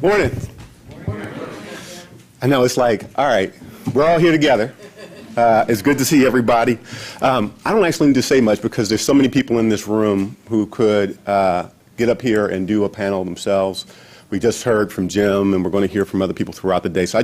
Morning. I know it's like, all right, we're all here together. It's good to see everybody. I don't actually need to say much because there's so many people in this room who could get up here and do a panel themselves. We just heard from Jim, and we're going to hear from other people throughout the day. So I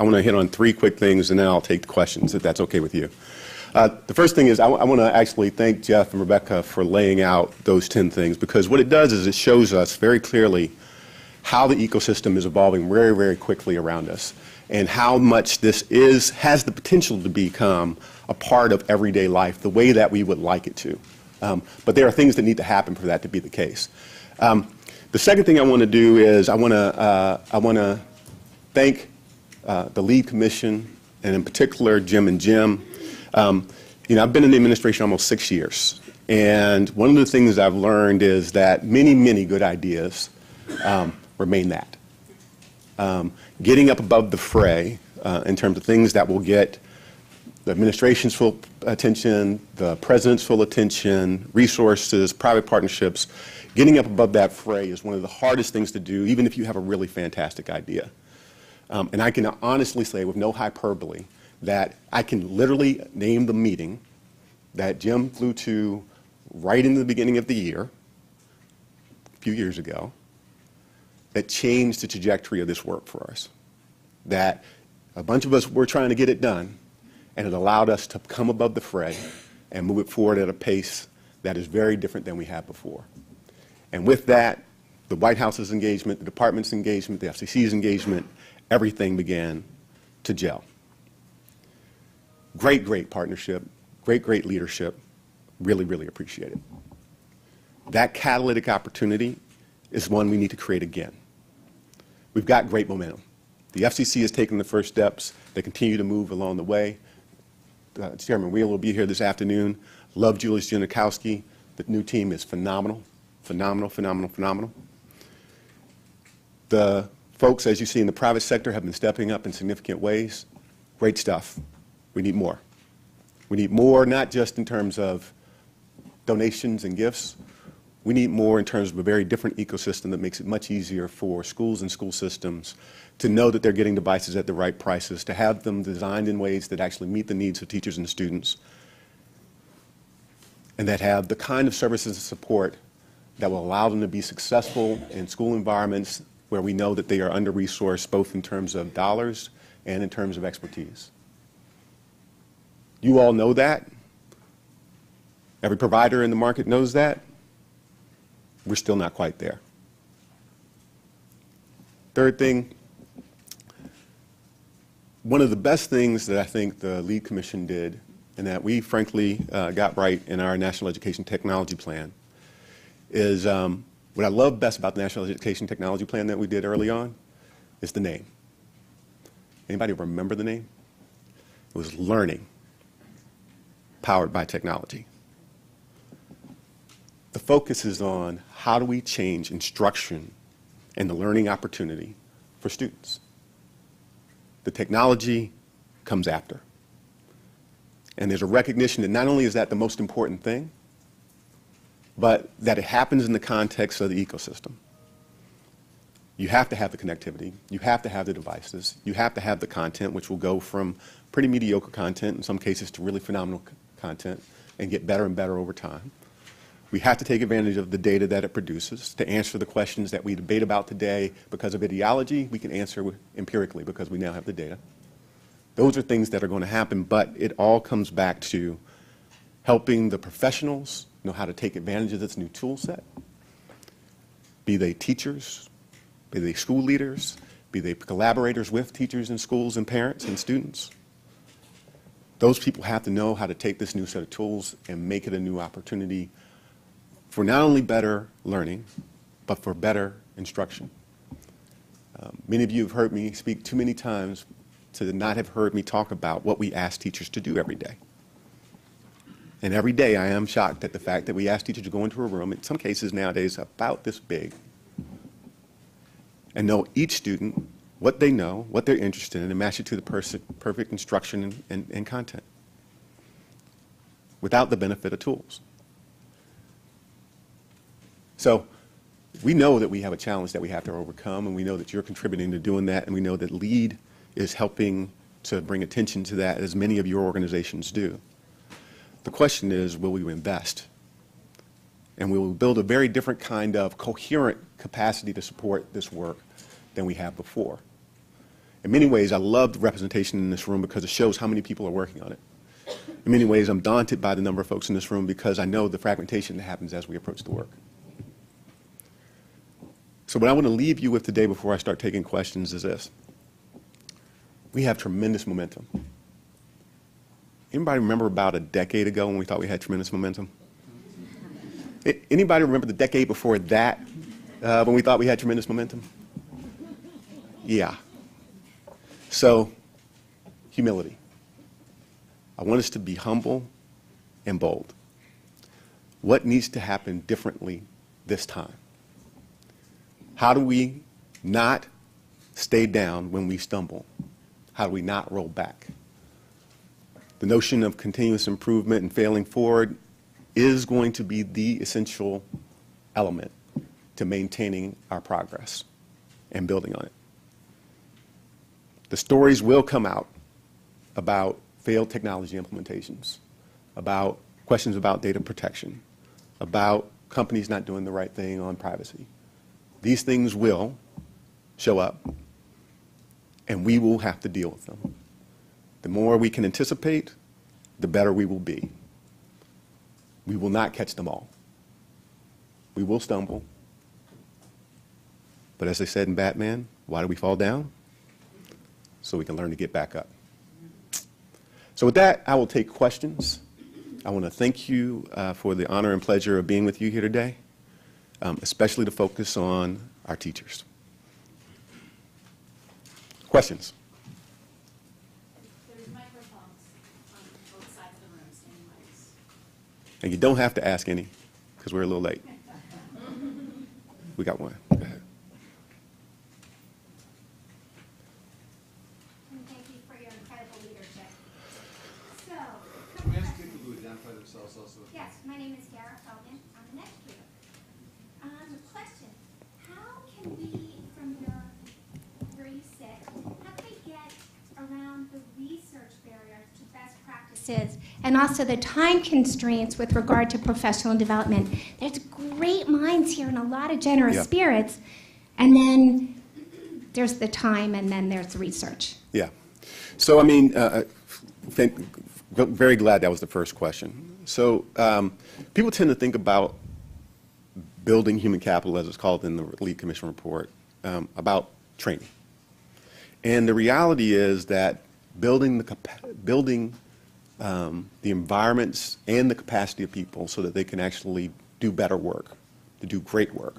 want to hit on three quick things, and then I'll take the questions, if that's okay with you. The first thing is I want to actually thank Jeff and Rebecca for laying out those 10 things, because what it does is it shows us very clearly how the ecosystem is evolving very, very quickly around us, and how much this has the potential to become a part of everyday life the way that we would like it to. But there are things that need to happen for that to be the case. The second thing I want to do is I want to thank the lead commission, and in particular Jim and Jim. I've been in the administration almost 6 years, and one of the things I've learned is that many, many good ideas remain that. Getting up above the fray in terms of things that will get the administration's full attention, the president's full attention, resources, private partnerships, getting up above that fray is one of the hardest things to do, even if you have a really fantastic idea. And I can honestly say with no hyperbole that I can literally name the meeting that Jim flew to right in the beginning of the year, a few years ago, that changed the trajectory of this work for us. That a bunch of us were trying to get it done, and it allowed us to come above the fray and move it forward at a pace that is very different than we had before. And with that, the White House's engagement, the department's engagement, the FCC's engagement, everything began to gel. Great, great partnership, great, great leadership. Really, really appreciate it. That catalytic opportunity is one we need to create again. We've got great momentum. The FCC has taken the first steps. They continue to move along the way. Chairman Wheel will be here this afternoon. Love Julius Janikowski. The new team is phenomenal, phenomenal, phenomenal, phenomenal. The folks, as you see in the private sector, have been stepping up in significant ways. Great stuff. We need more. We need more, not just in terms of donations and gifts. We need more in terms of a very different ecosystem that makes it much easier for schools and school systems to know that they're getting devices at the right prices, to have them designed in ways that actually meet the needs of teachers and students, and that have the kind of services and support that will allow them to be successful in school environments where we know that they are under-resourced, both in terms of dollars and in terms of expertise. You all know that. Every provider in the market knows that. We're still not quite there. Third thing, one of the best things that I think the lead commission did, and that we frankly got right in our National Education Technology Plan, is what I love best about the National Education Technology Plan that we did early on is the name. Anybody remember the name? It was Learning Powered by Technology. The focus is on how do we change instruction and the learning opportunity for students. The technology comes after. And there's a recognition that not only is that the most important thing, but that it happens in the context of the ecosystem. You have to have the connectivity, you have to have the devices, you have to have the content, which will go from pretty mediocre content in some cases to really phenomenal content and get better and better over time. We have to take advantage of the data that it produces to answer the questions that we debate about today. Because of ideology, we can answer empirically because we now have the data. Those are things that are going to happen, but it all comes back to helping the professionals know how to take advantage of this new tool set, be they teachers, be they school leaders, be they collaborators with teachers and schools and parents and students. Those people have to know how to take this new set of tools and make it a new opportunity for not only better learning, but for better instruction. Many of you have heard me speak too many times to not have heard me talk about what we ask teachers to do every day. And every day I am shocked at the fact that we ask teachers to go into a room, in some cases nowadays about this big, and know each student, what they know, what they're interested in, and match it to the perfect instruction and content without the benefit of tools. So we know that we have a challenge that we have to overcome, and we know that you're contributing to doing that, and we know that LEAD is helping to bring attention to that, as many of your organizations do. The question is, will we invest? And we will build a very different kind of coherent capacity to support this work than we have before. In many ways, I love the representation in this room because it shows how many people are working on it. In many ways, I'm daunted by the number of folks in this room because I know the fragmentation that happens as we approach the work. So what I want to leave you with today before I start taking questions is this. We have tremendous momentum. Anybody remember about a decade ago when we thought we had tremendous momentum? Anybody remember the decade before that when we thought we had tremendous momentum? Yeah. So, humility. I want us to be humble and bold. What needs to happen differently this time? How do we not stay down when we stumble? How do we not roll back? The notion of continuous improvement and failing forward is going to be the essential element to maintaining our progress and building on it. The stories will come out about failed technology implementations, about questions about data protection, about companies not doing the right thing on privacy. These things will show up, and we will have to deal with them. The more we can anticipate, the better we will be. We will not catch them all. We will stumble. But as they said in Batman, why do we fall down? So we can learn to get back up. So with that, I will take questions. I want to thank you for the honor and pleasure of being with you here today, especially to focus on our teachers. Questions? There's microphones on both sides of the room, standing mics. And you don't have to ask any, because we're a little late. We got one. Go ahead. And thank you for your incredible leadership. So, Can we ask people to identify themselves also? yes, my name is Dara Feldman. I'm an educator. Question, how can we, from where you sit, how can we get around the research barriers to best practices and also the time constraints with regard to professional development? There's great minds here and a lot of generous spirits, and then there's the time, and then there's the research. Yeah. So, I mean, very glad that was the first question. So, people tend to think about building human capital, as it's called in the Lead Commission report, about training. And the reality is that building the environments and the capacity of people so that they can actually do better work, to do great work,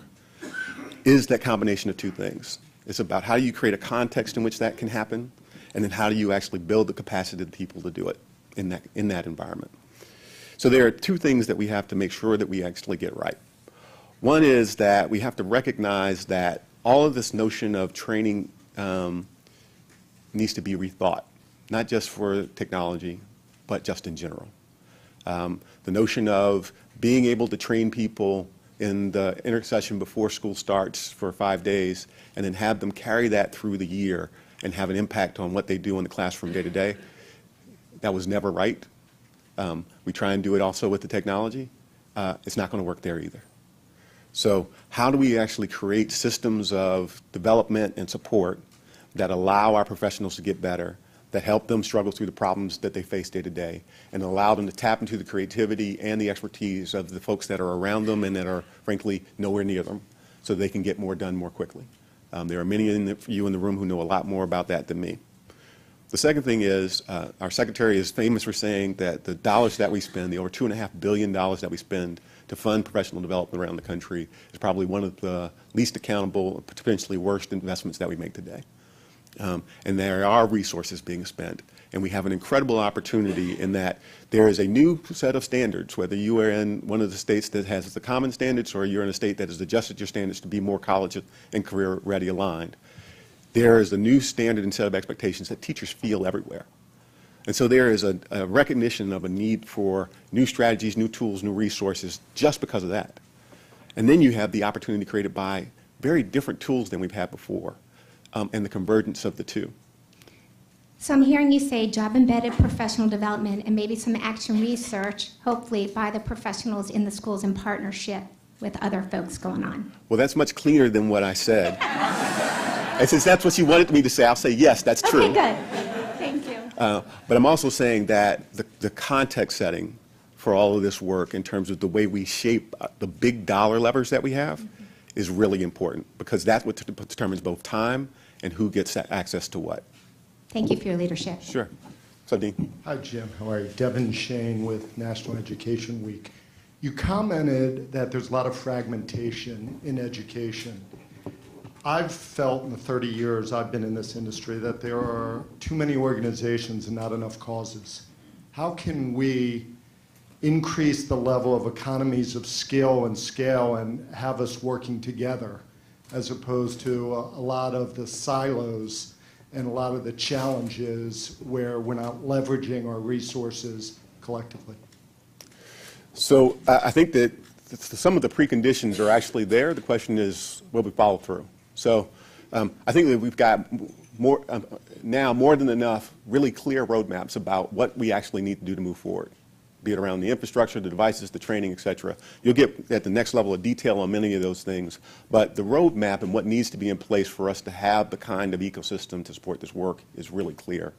is that combination of two things. It's about how do you create a context in which that can happen, and then how do you actually build the capacity of the people to do it in that environment. So there are two things that we have to make sure that we actually get right. One is that we have to recognize that all of this notion of training needs to be rethought, not just for technology, but just in general. The notion of being able to train people in the intersession before school starts for 5 days and then have them carry that through the year and have an impact on what they do in the classroom day to day, that was never right. We try and do it also with the technology. It's not going to work there either. So how do we actually create systems of development and support that allow our professionals to get better, that help them struggle through the problems that they face day to day, and allow them to tap into the creativity and the expertise of the folks that are around them and that are, frankly, nowhere near them, so they can get more done more quickly. There are many of you in the room who know a lot more about that than me. The second thing is, our secretary is famous for saying that the dollars that we spend, the over $2.5 billion that we spend to fund professional development around the country, is probably one of the least accountable, potentially worst investments that we make today. And there are resources being spent. And we have an incredible opportunity in that there is a new set of standards, whether you are in one of the states that has the common standards or you're in a state that has adjusted your standards to be more college and career ready aligned. There is a new standard and set of expectations that teachers feel everywhere. And so there is a recognition of a need for new strategies, new tools, new resources just because of that. And then you have the opportunity created by very different tools than we've had before, and the convergence of the two. So I'm hearing you say job-embedded professional development and maybe some action research, hopefully by the professionals in the schools in partnership with other folks going on. Well, that's much cleaner than what I said. And since that's what you wanted me to say, I'll say yes, that's true. Okay, good. Thank you. But I'm also saying that the context setting for all of this work in terms of the way we shape the big dollar levers that we have is really important, because that's what determines both time and who gets access to what. Thank you for your leadership. Sure. So, Dean. Hi, Jim. How are you? Devin Shane with National Education Week. You commented that there's a lot of fragmentation in education. I've felt in the 30 years I've been in this industry that there are too many organizations and not enough causes. How can we increase the level of economies of skill and scale and have us working together, as opposed to a lot of the silos and a lot of the challenges where we're not leveraging our resources collectively? So I think that some of the preconditions are actually there. The question is, will we follow through? So I think that we've got now more than enough really clear roadmaps about what we actually need to do to move forward, be it around the infrastructure, the devices, the training, et cetera. You'll get at the next level of detail on many of those things, but the roadmap and what needs to be in place for us to have the kind of ecosystem to support this work is really clear.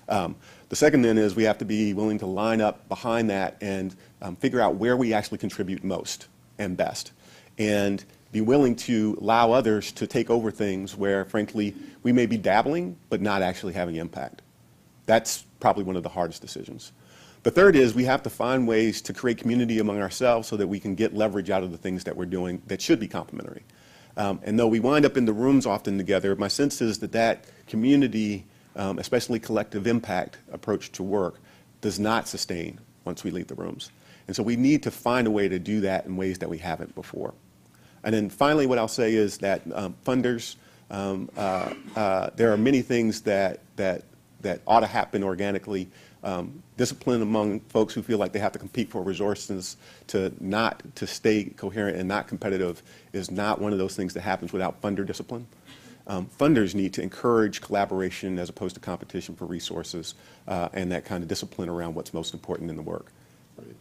The second then is we have to be willing to line up behind that and figure out where we actually contribute most and best, and be willing to allow others to take over things where, frankly, we may be dabbling but not actually having impact. That's probably one of the hardest decisions. The third is we have to find ways to create community among ourselves so that we can get leverage out of the things that we're doing that should be complementary. And though we wind up in the rooms often together, my sense is that that community, especially collective impact approach to work, does not sustain once we leave the rooms. And so we need to find a way to do that in ways that we haven't before. And then finally, what I'll say is that funders, there are many things that ought to happen organically. Discipline among folks who feel like they have to compete for resources to stay coherent and not competitive is not one of those things that happens without funder discipline. Funders need to encourage collaboration as opposed to competition for resources, and that kind of discipline around what's most important in the work.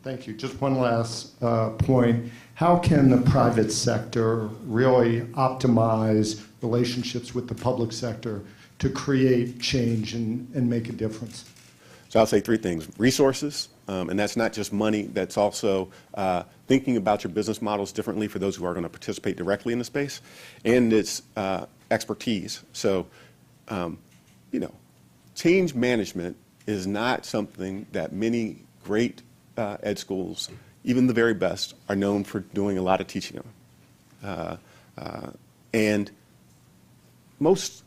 Thank you. Just one last point. How can the private sector really optimize relationships with the public sector to create change and make a difference? So I'll say three things. Resources, and that's not just money, that's also thinking about your business models differently for those who are going to participate directly in the space, and it's expertise. So, change management is not something that many great ed schools, even the very best, are known for doing a lot of teaching on. And most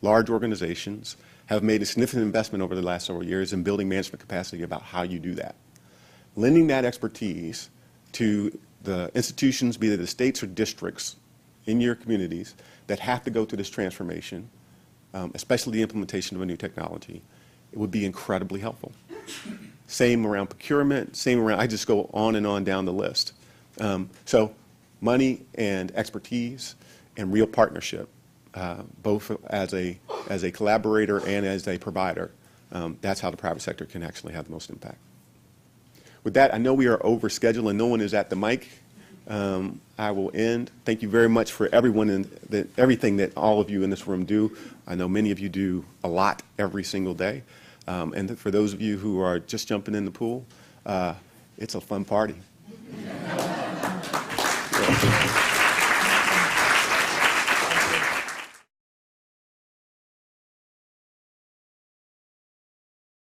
large organizations have made a significant investment over the last several years in building management capacity about how you do that. Lending that expertise to the institutions, be it the states or districts in your communities that have to go through this transformation, especially the implementation of a new technology, it would be incredibly helpful. Same around procurement, same around, I just go on and on down the list. So money and expertise and real partnership, both as a collaborator and as a provider, that's how the private sector can actually have the most impact. With that, I know we are over schedule and no one is at the mic. I will end. Thank you very much for everyone and everything that all of you in this room do. I know many of you do a lot every single day. And for those of you who are just jumping in the pool, it's a fun party.